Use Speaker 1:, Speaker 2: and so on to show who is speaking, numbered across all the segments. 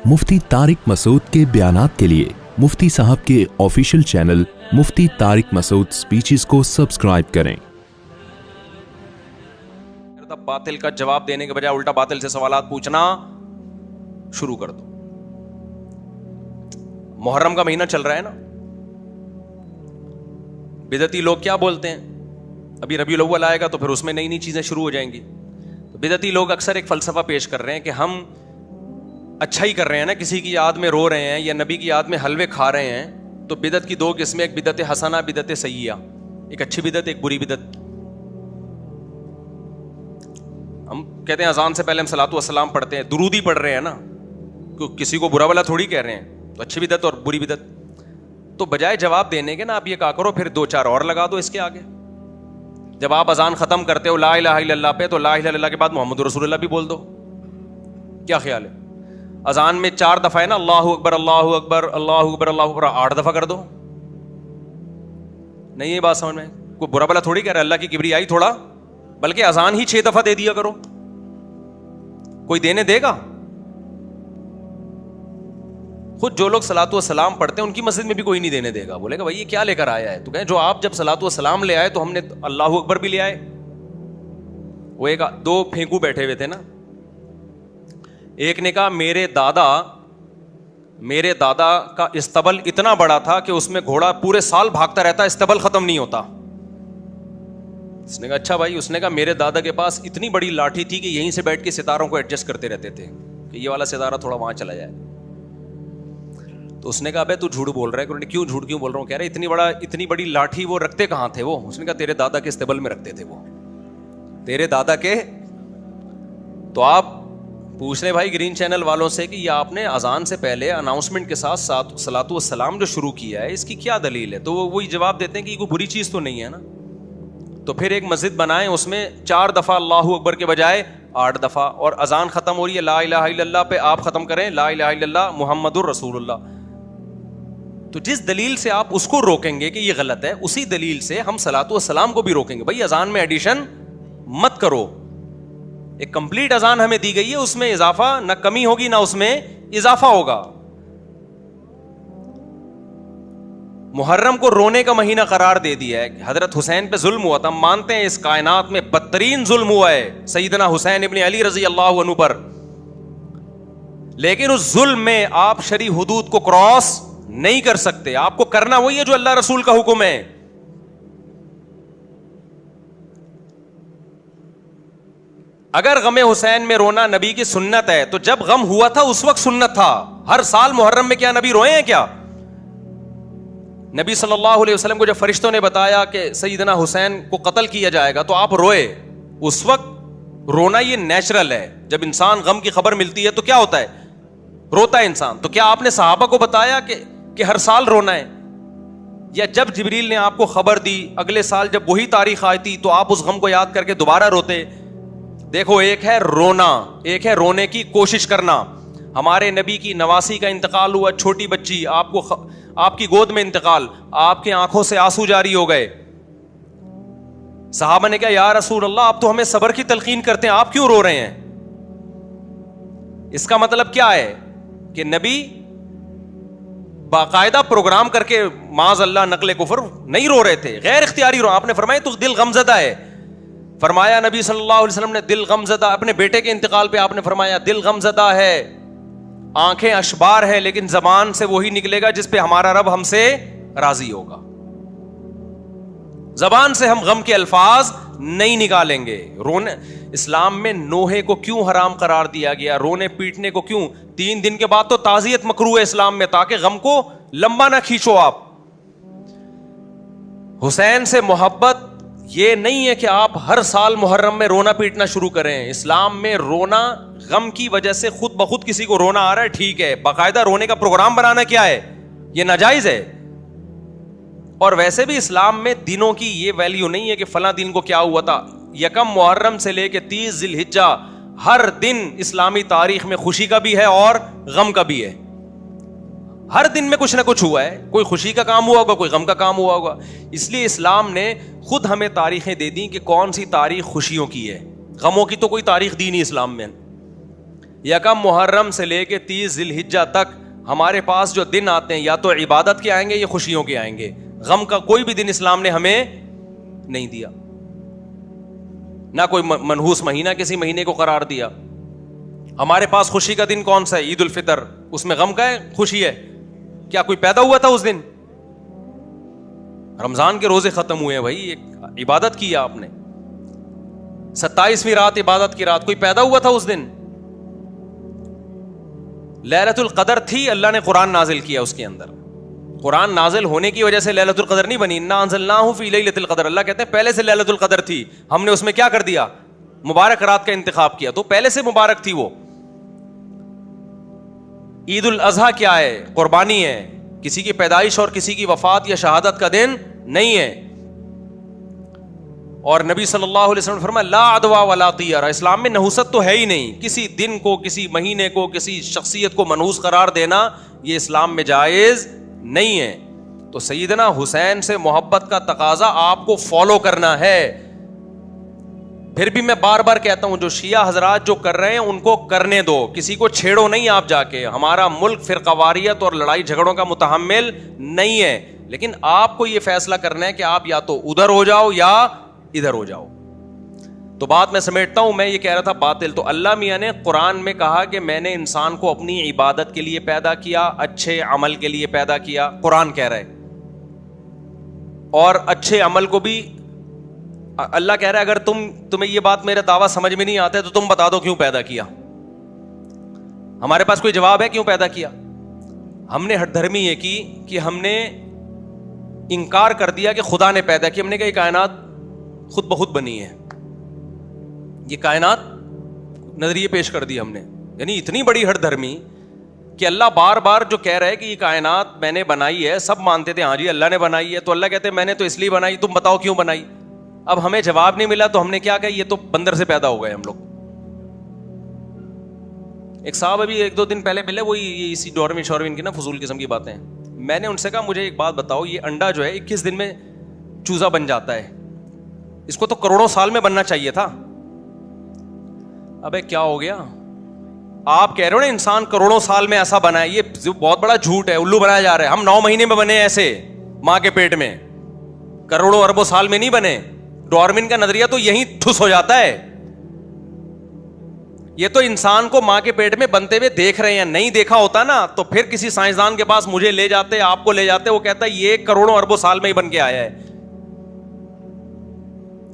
Speaker 1: مفتی طارق مسعود کے بیانات کے لیے مفتی صاحب کے آفیشیل چینل مفتی طارق مسعود سپیچز کو سبسکرائب کریں۔
Speaker 2: باطل کا جواب دینے کے بجائے الٹا باطل سے سوالات پوچھنا شروع کر دو۔ محرم کا مہینہ چل رہا ہے نا، بدعتی لوگ کیا بولتے ہیں؟ ابھی ربیع الاول آئے گا تو پھر اس میں نئی نئی چیزیں شروع ہو جائیں گی۔ تو بدعتی لوگ اکثر ایک فلسفہ پیش کر رہے ہیں کہ ہم اچھا ہی کر رہے ہیں نا، کسی کی یاد میں رو رہے ہیں یا نبی کی یاد میں حلوے کھا رہے ہیں، تو بدعت کی دو قسمیں، ایک بدعت حسنہ، بدعت سیئہ، ایک اچھی بدعت ایک بری بدعت۔ ہم کہتے ہیں اذان سے پہلے ہم صلاۃ والسلام پڑھتے ہیں، درود ہی پڑھ رہے ہیں نا، کسی کو برا بلا تھوڑی کہہ رہے ہیں، تو اچھی بدعت اور بری بدعت۔ تو بجائے جواب دینے کے نا آپ یہ کہا کرو پھر دو چار اور لگا دو اس کے آگے۔ جب آپ اذان ختم کرتے ہو لا الہ الا اللہ پہ، تو لا الہ الا اللہ کے بعد محمد رسول اللہ بھی بول دو۔ کیا خیال ہے؟ اذان میں 4 دفعہ ہے نا، اللہ اکبر اللہ اکبر اللہ اکبر اللہ اکبر، 8 دفعہ کر دو۔ نہیں یہ بات سمجھ میں؟ کوئی برا بلا تھوڑی کہہ رہا ہے، اللہ کی کبریائی تھوڑا، بلکہ اذان ہی 6 دفعہ دے دیا کرو، کوئی دینے دے گا؟ خود جو لوگ صلاۃ والسلام پڑھتے ہیں ان کی مسجد میں بھی کوئی نہیں دینے دے گا، بولے گا بھائی یہ کیا لے کر آیا ہے؟ تو کہیں جو آپ جب صلاۃ والسلام لے آئے تو ہم نے اللہ اکبر بھی لے آئے۔ وہ ایک 2 پھینکو بیٹھے ہوئے تھے نا، ایک نے کہا میرے دادا کا استبل اتنا بڑا تھا کہ اس میں گھوڑا پورے سال بھاگتا رہتا، استبل ختم نہیں ہوتا۔ اس نے کہا اچھا بھائی، اس نے کہا میرے دادا کے پاس اتنی بڑی لاٹھی تھی کہ یہیں سے بیٹھ کے ستاروں کو ایڈجسٹ کرتے رہتے تھے کہ یہ والا ستارہ تھوڑا وہاں چلا جائے۔ تو اس نے کہا بھائی تو جھوٹ بول رہا ہے۔ کیوں جھوٹ کیوں بول رہا ہوں؟ کہہ رہے اتنی بڑی لاٹھی وہ رکھتے کہاں تھے وہ؟ اس نے کہا تیرے دادا کے استبل میں رکھتے تھے وہ، تیرے دادا کے۔ تو آپ پوچھ لیں بھائی گرین چینل والوں سے کہ یہ آپ نے اذان سے پہلے اناؤنسمنٹ کے ساتھ صلاۃ والسلام جو شروع کیا ہے اس کی کیا دلیل ہے؟ تو وہ وہی جواب دیتے ہیں کہ یہ کوئی بری چیز تو نہیں ہے نا۔ تو پھر ایک مسجد بنائیں، اس میں 4 دفعہ اللہ اکبر کے بجائے 8 دفعہ، اور اذان ختم ہو رہی ہے لا الہ الا اللہ پہ آپ ختم کریں لا الہ الا اللہ محمد الرسول اللہ۔ تو جس دلیل سے آپ اس کو روکیں گے کہ یہ غلط ہے، اسی دلیل سے ہم صلاۃ والسلام کو بھی روکیں گے۔ بھائی اذان میں ایڈیشن مت کرو، ایک کمپلیٹ اذان ہمیں دی گئی ہے، اس میں اضافہ نہ کمی ہوگی نہ اس میں اضافہ ہوگا۔ محرم کو رونے کا مہینہ قرار دے دیا ہے۔ حضرت حسین پہ ظلم ہوا تھا، ہم مانتے ہیں اس کائنات میں بدترین ظلم ہوا ہے سیدنا حسین ابن علی رضی اللہ عنہ پر، لیکن اس ظلم میں آپ شرعی حدود کو کراس نہیں کر سکتے۔ آپ کو کرنا وہی ہے جو اللہ رسول کا حکم ہے۔ اگر غم حسین میں رونا نبی کی سنت ہے تو جب غم ہوا تھا اس وقت سنت تھا۔ ہر سال محرم میں کیا نبی روئے ہیں کیا؟ نبی صلی اللہ علیہ وسلم کو جب فرشتوں نے بتایا کہ سیدنا حسین کو قتل کیا جائے گا تو آپ روئے، اس وقت رونا یہ نیچرل ہے۔ جب انسان غم کی خبر ملتی ہے تو کیا ہوتا ہے؟ روتا ہے انسان۔ تو کیا آپ نے صحابہ کو بتایا کہ ہر سال رونا ہے؟ یا جب جبریل نے آپ کو خبر دی اگلے سال جب وہی تاریخ آئی تھی تو آپ اس غم کو یاد کر کے دوبارہ روتے؟ دیکھو ایک ہے رونا، ایک ہے رونے کی کوشش کرنا۔ ہمارے نبی کی نواسی کا انتقال ہوا، چھوٹی بچی، آپ کی گود میں انتقال، آپ کی آنکھوں سے آنسو جاری ہو گئے۔ صحابہ نے کہا یا رسول اللہ آپ تو ہمیں صبر کی تلقین کرتے ہیں، آپ کیوں رو رہے ہیں؟ اس کا مطلب کیا ہے کہ نبی باقاعدہ پروگرام کر کے معاذ اللہ نقل کفر نہیں رو رہے تھے، غیر اختیاری رو۔ آپ نے فرمایا تو دل غمزدہ ہے، فرمایا نبی صلی اللہ علیہ وسلم نے دل غمزدہ، اپنے بیٹے کے انتقال پہ آپ نے فرمایا دل غمزدہ ہے، آنکھیں اشبار ہے، لیکن زبان سے وہی نکلے گا جس پہ ہمارا رب ہم سے راضی ہوگا۔ زبان سے ہم غم کے الفاظ نہیں نکالیں گے۔ رونے اسلام میں نوحے کو کیوں حرام قرار دیا گیا؟ رونے پیٹنے کو کیوں؟ 3 دن کے بعد تو تعزیت مکروہ ہے اسلام میں، تاکہ غم کو لمبا نہ کھینچو آپ۔ حسین سے محبت یہ نہیں ہے کہ آپ ہر سال محرم میں رونا پیٹنا شروع کریں۔ اسلام میں رونا غم کی وجہ سے خود بخود کسی کو رونا آ رہا ہے ٹھیک ہے، باقاعدہ رونے کا پروگرام بنانا کیا ہے؟ یہ ناجائز ہے۔ اور ویسے بھی اسلام میں دنوں کی یہ ویلیو نہیں ہے کہ فلاں دن کو کیا ہوا تھا۔ 1 محرم سے لے کے 30 ذی الحجہ ہر دن اسلامی تاریخ میں خوشی کا بھی ہے اور غم کا بھی ہے۔ ہر دن میں کچھ نہ کچھ ہوا ہے، کوئی خوشی کا کام ہوا ہوگا، کوئی غم کا کام ہوا ہوگا۔ اس لیے اسلام نے خود ہمیں تاریخیں دے دی کہ کون سی تاریخ خوشیوں کی ہے، غموں کی تو کوئی تاریخ دی نہیں اسلام میں۔ یکم محرم سے لے کے 30 ذی الحجہ تک ہمارے پاس جو دن آتے ہیں یا تو عبادت کے آئیں گے یا خوشیوں کے آئیں گے. غم کا کوئی بھی دن اسلام نے ہمیں نہیں دیا, نہ کوئی منحوس مہینہ کسی مہینے کو قرار دیا. ہمارے پاس خوشی کا دن کون سا ہے؟ عید الفطر. اس میں غم کا ہے خوشی ہے؟ کیا کوئی پیدا ہوا تھا اس دن؟ رمضان کے روزے ختم ہوئے ہیں بھائی, ایک عبادت کی آپ نے, 27ویں رات عبادت کی رات, کوئی پیدا ہوا تھا اس دن؟ لیلۃ القدر تھی, اللہ نے قرآن نازل کیا اس کے اندر. قرآن نازل ہونے کی وجہ سے لیلۃ القدر نہیں بنی. انا انزلناہ فی لیلۃ القدر, اللہ کہتے ہیں پہلے سے لیلۃ القدر تھی, ہم نے اس میں کیا کر دیا؟ مبارک رات کا انتخاب کیا, تو پہلے سے مبارک تھی وہ. عید الاضحیٰ کیا ہے؟ قربانی ہے, کسی کی پیدائش اور کسی کی وفات یا شہادت کا دن نہیں ہے. اور نبی صلی اللہ علیہ وسلم نے فرمایا لا عدوى ولا طیرہ, اسلام میں نحوست تو ہے ہی نہیں. کسی دن کو, کسی مہینے کو, کسی شخصیت کو منحوس قرار دینا یہ اسلام میں جائز نہیں ہے. تو سیدنا حسین سے محبت کا تقاضا آپ کو فالو کرنا ہے. پھر بھی میں بار بار کہتا ہوں, جو شیعہ حضرات جو کر رہے ہیں ان کو کرنے دو, کسی کو چھیڑو نہیں آپ جا کے. ہمارا ملک فرقہ واریت اور لڑائی جھگڑوں کا متحمل نہیں ہے, لیکن آپ کو یہ فیصلہ کرنا ہے کہ آپ یا تو ادھر ہو جاؤ یا ادھر ہو جاؤ. تو بات میں سمیٹتا ہوں, میں یہ کہہ رہا تھا باطل. تو اللہ میاں نے قرآن میں کہا کہ میں نے انسان کو اپنی عبادت کے لیے پیدا کیا, اچھے عمل کے لیے پیدا کیا, قرآن کہہ رہا ہے. اور اچھے عمل کو بھی اللہ کہہ رہا ہے اگر تمہیں یہ بات میرا دعویٰ سمجھ میں نہیں آتا ہے تو تم بتا دو کیوں پیدا کیا. ہمارے پاس کوئی جواب ہے کیوں پیدا کیا؟ ہم نے ہٹ دھرمی یہ کی کہ ہم نے انکار کر دیا کہ خدا نے پیدا کی. ہم نے کہا یہ کائنات خود بخود بنی ہے, یہ کائنات نظریے پیش کر دی ہم نے. یعنی اتنی بڑی ہٹ دھرمی کہ اللہ بار بار جو کہہ رہا ہے کہ یہ کائنات میں نے بنائی ہے, سب مانتے تھے ہاں جی اللہ نے بنائی ہے, تو اللہ کہتے ہیں میں نے تو اس لیے بنائی, تم بتاؤ کیوں بنائی. اب ہمیں جواب نہیں ملا تو ہم نے کیا کہا یہ تو بندر سے پیدا ہو گئے ہم لوگ. ایک صاحب ابھی 1-2 دن پہلے ملے, وہی اسی ڈاروین کی نا فضول قسم کی باتیں. میں نے ان سے کہا مجھے ایک بات بتاؤ, یہ انڈا جو ہے 21 دن میں چوزا بن جاتا ہے, اس کو تو کروڑوں سال میں بننا چاہیے تھا. ابے کیا ہو گیا؟ آپ کہہ رہے ہو نا انسان کروڑوں سال میں ایسا بنا ہے, یہ بہت بڑا جھوٹ ہے, الو بنایا جا رہا ہے. ہم 9 مہینے میں بنے ایسے ماں کے پیٹ میں, کروڑوں اربوں سال میں نہیں بنے. ڈارون کا نظریہ تو یہیں ٹھس ہو جاتا ہے. یہ تو انسان کو ماں کے پیٹ میں بنتے ہوئے دیکھ رہے ہیں, نہیں دیکھا ہوتا نا تو پھر کسی سائنسدان کے پاس مجھے لے جاتے, آپ کو لے جاتے, وہ کہتا ہے یہ کروڑوں اربوں سال میں ہی بن کے آیا ہے.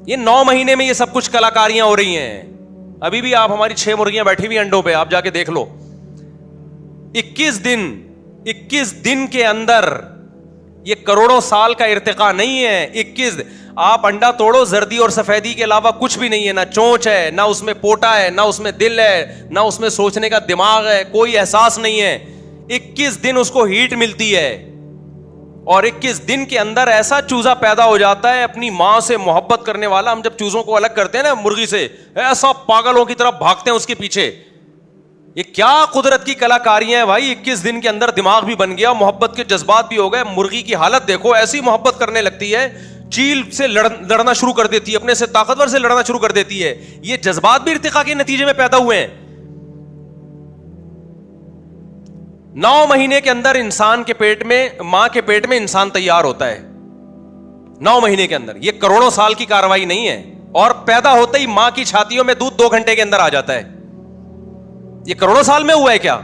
Speaker 2: یہ 9 مہینے میں یہ سب کچھ کلاکاریاں ہو رہی ہیں. ابھی بھی آپ ہماری 6 مرغیاں بیٹھی ہوئی انڈوں پہ, آپ جا کے دیکھ لو. 21 دن کے اندر, یہ کروڑوں سال کا ارتقا نہیں ہے. 21 آپ انڈا توڑو, زردی اور سفیدی کے علاوہ کچھ بھی نہیں ہے, نہ چونچ ہے, نہ اس میں پوٹا ہے, نہ اس میں دل ہے, نہ اس میں سوچنے کا دماغ ہے, کوئی احساس نہیں ہے. 21 دن اس کو ہیٹ ملتی ہے, اور 21 دن کے اندر ایسا چوزا پیدا ہو جاتا ہے اپنی ماں سے محبت کرنے والا. ہم جب چوزوں کو الگ کرتے ہیں نا مرغی سے, ایسا پاگلوں کی طرح بھاگتے ہیں اس کے پیچھے. یہ کیا قدرت کی کلاکاریاں ہیں بھائی. 21 دن کے اندر دماغ بھی بن گیا, محبت کے جذبات بھی ہو گئے. مرغی کی حالت دیکھو, ایسی محبت کرنے لگتی ہے, چیل سے لڑنا شروع کر دیتی ہے, اپنے سے طاقتور سے لڑنا شروع کر دیتی ہے. یہ جذبات بھی ارتقاء کے نتیجے میں پیدا ہوئے ہیں. 9 مہینے کے اندر انسان کے پیٹ میں, ماں کے پیٹ میں انسان تیار ہوتا ہے. 9 مہینے کے اندر, یہ کروڑوں سال کی کاروائی نہیں ہے. اور پیدا ہوتے ہی ماں کی چھاتیوں میں دودھ 2 گھنٹے کے اندر آ جاتا ہے. یہ کروڑوں سال میں ہوا ہے کیا؟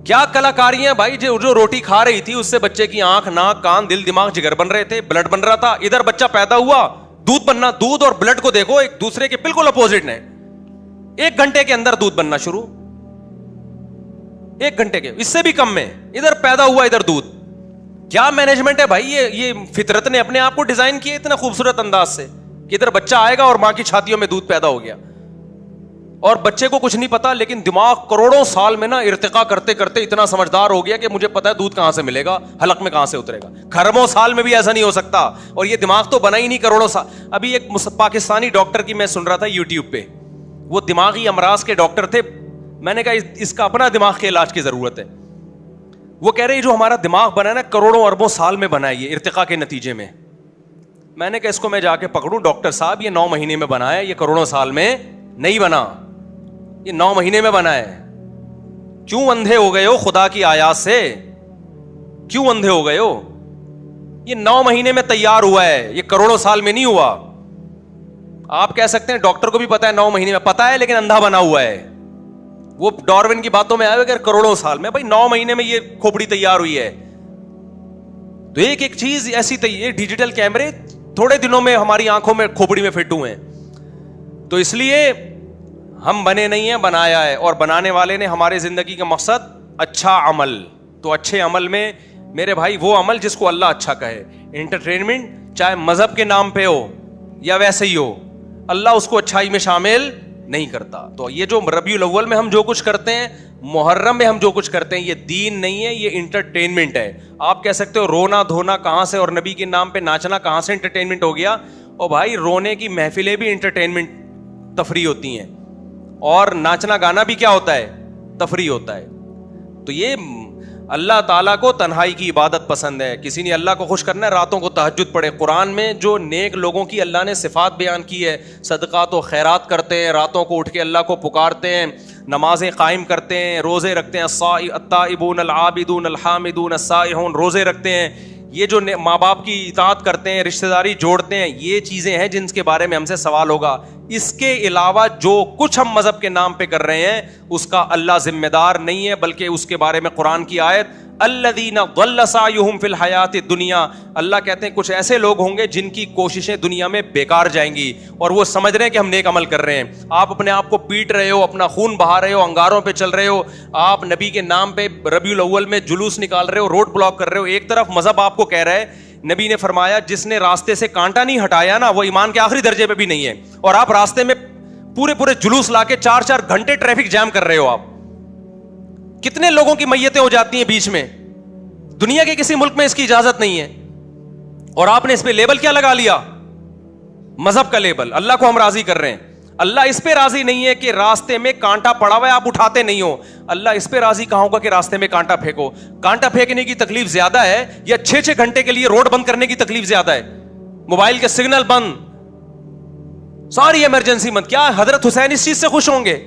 Speaker 2: کیا کلاکاریاں بھائی. جو روٹی کھا رہی تھی اس سے بچے کی آنکھ, ناک, کان, دل, دماغ, جگر بن رہے تھے, بلڈ بن رہا تھا. ادھر بچہ پیدا ہوا, دودھ بننا. دودھ اور بلڈ کو دیکھو, ایک دوسرے کے بالکل اپوزٹ ہیں. 1 گھنٹے کے اندر دودھ بننا شروع, 1 گھنٹے کے, اس سے بھی کم میں. ادھر پیدا ہوا, ادھر دودھ. کیا مینجمنٹ ہے بھائی. یہ فطرت نے اپنے آپ کو ڈیزائن کیا اتنا خوبصورت انداز سے کہ ادھر بچہ آئے گا اور ماں کی چھاتیوں میں دودھ پیدا ہو گیا. اور بچے کو کچھ نہیں پتا, لیکن دماغ کروڑوں سال میں نا ارتقا کرتے کرتے اتنا سمجھدار ہو گیا کہ مجھے پتا ہے دودھ کہاں سے ملے گا, حلق میں کہاں سے اترے گا. کھربوں سال میں بھی ایسا نہیں ہو سکتا. اور یہ دماغ تو بنا ہی نہیں کروڑوں سال. ابھی ایک پاکستانی ڈاکٹر کی میں سن رہا تھا یوٹیوب پہ, وہ دماغی امراض کے ڈاکٹر تھے. میں نے کہا اس کا اپنا دماغ کے علاج کی ضرورت ہے. وہ کہہ رہے جو ہمارا دماغ بنا ہے نا کروڑوں اربوں سال میں بنا ہے, یہ ارتقاء کے نتیجے میں. میں نے کہا اس کو میں جا کے پکڑوں, ڈاکٹر صاحب یہ 9 مہینے میں بنا ہے, یہ کروڑوں سال میں نہیں بنا. یہ 9 مہینے میں بنا ہے. کیوں اندھے ہو گئے ہو خدا کی آیات سے؟ کیوں اندھے ہو گئے ہو؟ یہ 9 مہینے میں تیار ہوا ہے, یہ کروڑوں سال میں نہیں ہوا. آپ کہہ سکتے ہیں ڈاکٹر کو بھی پتا ہے 9 مہینے میں, پتا ہے, لیکن اندھا بنا ہوا ہے. وہ ڈاروین کی باتوں میں آئے اگر کروڑوں سال میں, بھائی 9 مہینے میں یہ کھوپڑی تیار ہوئی ہے. تو ایک ایک چیز ایسی یہ ڈیجیٹل کیمرے تھوڑے دنوں میں ہماری آنکھوں میں کھوپڑی میں فٹ ہوئے ہیں. تو اس لیے ہم بنے نہیں ہیں, بنایا ہے, اور بنانے والے نے ہمارے زندگی کا مقصد اچھا عمل. تو اچھے عمل میں میرے بھائی وہ عمل جس کو اللہ اچھا کہے. انٹرٹینمنٹ چاہے مذہب کے نام پہ ہو یا ویسے ہی ہو, اللہ اس کو اچھائی میں شامل نہیں کرتا. تو یہ جو ربیع الاول میں ہم جو کچھ کرتے ہیں, محرم میں ہم جو کچھ کرتے ہیں, یہ دین نہیں ہے, یہ انٹرٹینمنٹ ہے. آپ کہہ سکتے ہو رونا دھونا کہاں سے, اور نبی کے نام پہ ناچنا کہاں سے انٹرٹینمنٹ ہو گیا. اور بھائی رونے کی محفلیں بھی انٹرٹینمنٹ تفریح ہوتی ہیں, اور ناچنا گانا بھی کیا ہوتا ہے, تفریح ہوتا ہے. تو یہ اللہ تعالیٰ کو تنہائی کی عبادت پسند ہے. کسی نے اللہ کو خوش کرنا ہے, راتوں کو تہجد پڑھے. قرآن میں جو نیک لوگوں کی اللہ نے صفات بیان کی ہے, صدقات و خیرات کرتے ہیں, راتوں کو اٹھ کے اللہ کو پکارتے ہیں, نمازیں قائم کرتے ہیں, روزے رکھتے ہیں, التائبون العابدون الحامدون السائحون, روزے رکھتے ہیں, یہ جو ماں باپ کی اطاعت کرتے ہیں, رشتہ داری جوڑتے ہیں, یہ چیزیں ہیں جن کے بارے میں ہم سے سوال ہوگا. اس کے علاوہ جو کچھ ہم مذہب کے نام پہ کر رہے ہیں اس کا اللہ ذمہ دار نہیں ہے, بلکہ اس کے بارے میں قرآن کی آیت الذین ضل سعیہم فی الحیات الدنیا, اللہ کہتے ہیں کچھ ایسے لوگ ہوں گے جن کی کوششیں دنیا میں بیکار جائیں گی, اور وہ سمجھ رہے ہیں کہ ہم نیک عمل کر رہے ہیں. آپ اپنے آپ کو پیٹ رہے ہو, اپنا خون بہا رہے ہو, انگاروں پہ چل رہے ہو, آپ نبی کے نام پہ ربیع الاول میں جلوس نکال رہے ہو, روڈ بلاک کر رہے ہو. ایک طرف مذہب آپ کو کہہ رہا ہے, نبی نے فرمایا جس نے راستے سے کانٹا نہیں ہٹایا نا وہ ایمان کے آخری درجے پہ بھی نہیں ہے, اور آپ راستے میں پورے جلوس لا کے 4 گھنٹے ٹریفک جام کر رہے ہو. آپ کتنے لوگوں کی میتیں ہو جاتی ہیں بیچ میں, دنیا کے کسی ملک میں اس کی اجازت نہیں ہے, اور آپ نے اس پہ لیبل کیا لگا لیا, مذہب کا لیبل. اللہ کو ہم راضی کر رہے ہیں, اللہ اس پہ راضی نہیں ہے کہ راستے میں کانٹا پڑا ہوا ہے آپ اٹھاتے نہیں ہو. اللہ اس پہ راضی کہاں ہوگا کہ راستے میں کانٹا پھینکو. کانٹا پھینکنے کی تکلیف زیادہ ہے یا 6 گھنٹے کے لیے روڈ بند کرنے کی تکلیف زیادہ ہے, موبائل کے سگنل بند, ساری ایمرجنسی بند. کیا حضرت حسین اس چیز سے خوش ہوں گے؟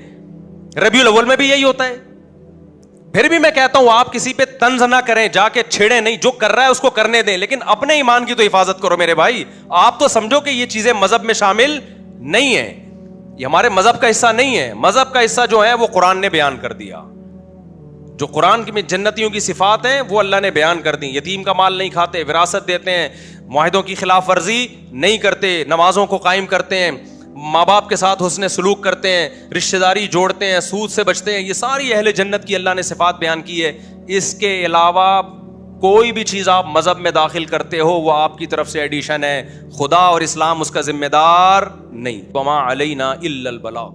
Speaker 2: ربیع الاول میں بھی یہی ہوتا ہے. پھر بھی میں کہتا ہوں آپ کسی پہ طنز نہ کریں, جا کے چھیڑیں نہیں, جو کر رہا ہے اس کو کرنے دیں, لیکن اپنے ایمان کی تو حفاظت کرو میرے بھائی. آپ تو سمجھو کہ یہ چیزیں مذہب میں شامل نہیں ہیں, یہ ہمارے مذہب کا حصہ نہیں ہے. مذہب کا حصہ جو ہے وہ قرآن نے بیان کر دیا, جو قرآن میں جنتیوں کی صفات ہیں وہ اللہ نے بیان کر دی. یتیم کا مال نہیں کھاتے, وراثت دیتے ہیں, معاہدوں کی خلاف ورزی نہیں کرتے, نمازوں کو قائم کرتے ہیں, ماں باپ کے ساتھ حسن سلوک کرتے ہیں, رشتہ داری جوڑتے ہیں, سود سے بچتے ہیں. یہ ساری اہل جنت کی اللہ نے صفات بیان کی ہے. اس کے علاوہ کوئی بھی چیز آپ مذہب میں داخل کرتے ہو وہ آپ کی طرف سے ایڈیشن ہے, خدا اور اسلام اس کا ذمہ دار نہیں. وما علینا الا البلاغ.